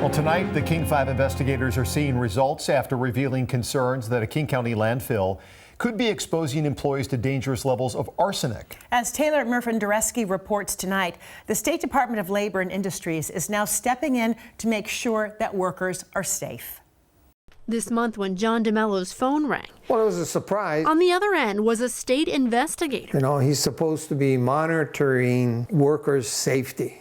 Well, tonight, the King 5 investigators are seeing results after revealing concerns that a King County landfill could be exposing employees to dangerous levels of arsenic. As Taylor Murphy reports tonight, the State Department of Labor and Industries is now stepping in to make sure that workers are safe. This month when John DeMello's phone rang. Well, it was a surprise. On the other end was a state investigator. You know, he's supposed to be monitoring workers' safety.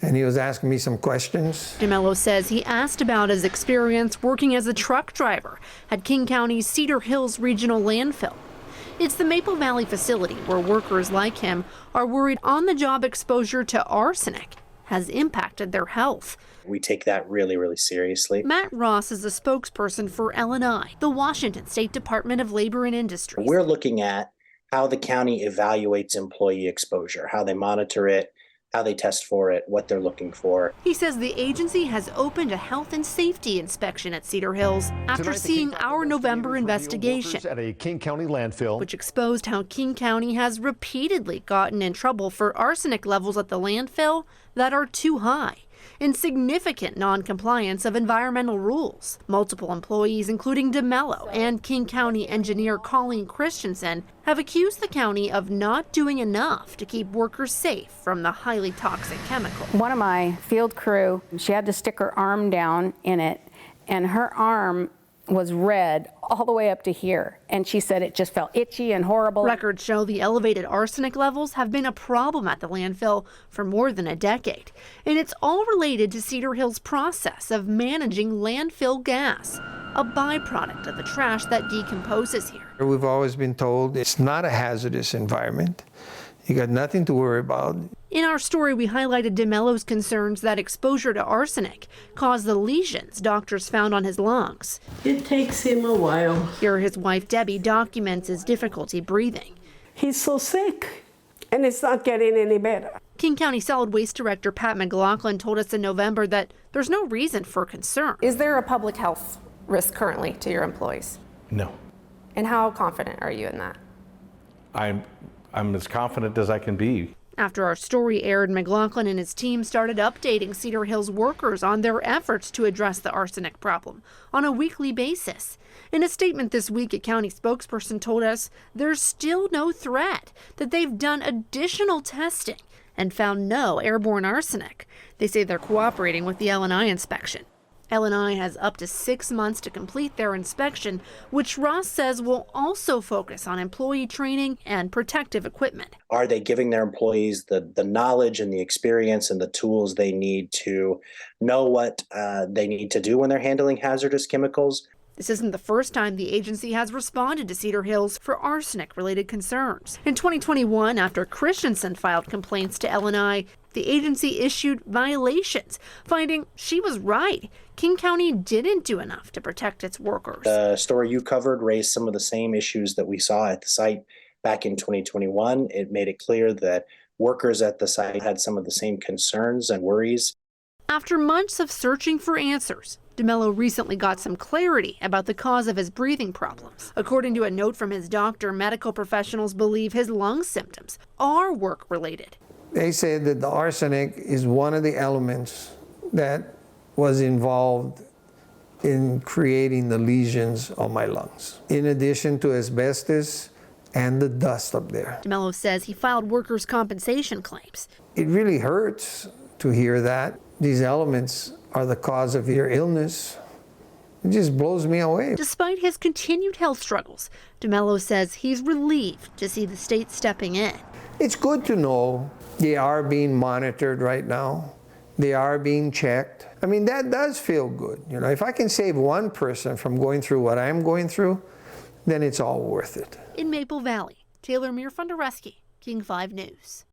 And he was asking me some questions. DeMello says he asked about his experience working as a truck driver at King County's Cedar Hills Regional Landfill. It's the Maple Valley facility where workers like him are worried on-the-job exposure to arsenic has impacted their health. We take that really, really seriously. Matt Ross is a spokesperson for L&I, the Washington State Department of Labor and Industries. We're looking at how the county evaluates employee exposure, how they monitor it, how they test for it, what they're looking for. He says the agency has opened a health and safety inspection at Cedar Hills after seeing our November investigation At a King County landfill, which exposed how King County has repeatedly gotten in trouble for arsenic levels at the landfill that are too high and significant non-compliance of environmental rules. Multiple employees, including DeMello and King County engineer Colleen Christensen, have accused the county of not doing enough to keep workers safe from the highly toxic chemical. One of my field crew, she had to stick her arm down in it, and her arm was red all the way up to here, and she said it just felt itchy and horrible. Records show the elevated arsenic levels have been a problem at the landfill for more than a decade, and it's all related to Cedar Hills' process of managing landfill gas, a byproduct of the trash that decomposes here. We've always been told it's not a hazardous environment. You got nothing to worry about. In our story, we highlighted DeMello's concerns that exposure to arsenic caused the lesions doctors found on his lungs. It takes him a while. Here, his wife Debbie documents his difficulty breathing. He's so sick, and it's not getting any better. King County Solid Waste Director Pat McLaughlin told us in November that there's no reason for concern. Is there a public health risk currently to your employees? No. And how confident are you in that? I'm as confident as I can be. After our story aired, McLaughlin and his team started updating Cedar Hills workers on their efforts to address the arsenic problem on a weekly basis. In a statement this week, a county spokesperson told us there's still no threat, that they've done additional testing and found no airborne arsenic. They say they're cooperating with the L&I inspection. L&I has up to 6 months to complete their inspection, which Ross says will also focus on employee training and protective equipment. Are they giving their employees the knowledge and the experience and the tools they need to know what they need to do when they're handling hazardous chemicals? This isn't the first time the agency has responded to Cedar Hills for arsenic-related concerns. In 2021, after Christensen filed complaints to L&I, the agency issued violations, finding she was right. King County didn't do enough to protect its workers. The story you covered raised some of the same issues that we saw at the site back in 2021. It made it clear that workers at the site had some of the same concerns and worries. After months of searching for answers, DeMello recently got some clarity about the cause of his breathing problems. According to a note from his doctor, medical professionals believe his lung symptoms are work-related. They said that the arsenic is one of the elements that was involved in creating the lesions on my lungs, in addition to asbestos and the dust up there. DeMello says he filed workers' compensation claims. It really hurts to hear that these elements are the cause of your illness. It just blows me away. Despite his continued health struggles, DeMello says he's relieved to see the state stepping in. It's good to know they are being monitored right now. They are being checked. I mean, that does feel good. You know, if I can save one person from going through what I'm going through, then it's all worth it. In Maple Valley, Taylor Murphy, King 5 News.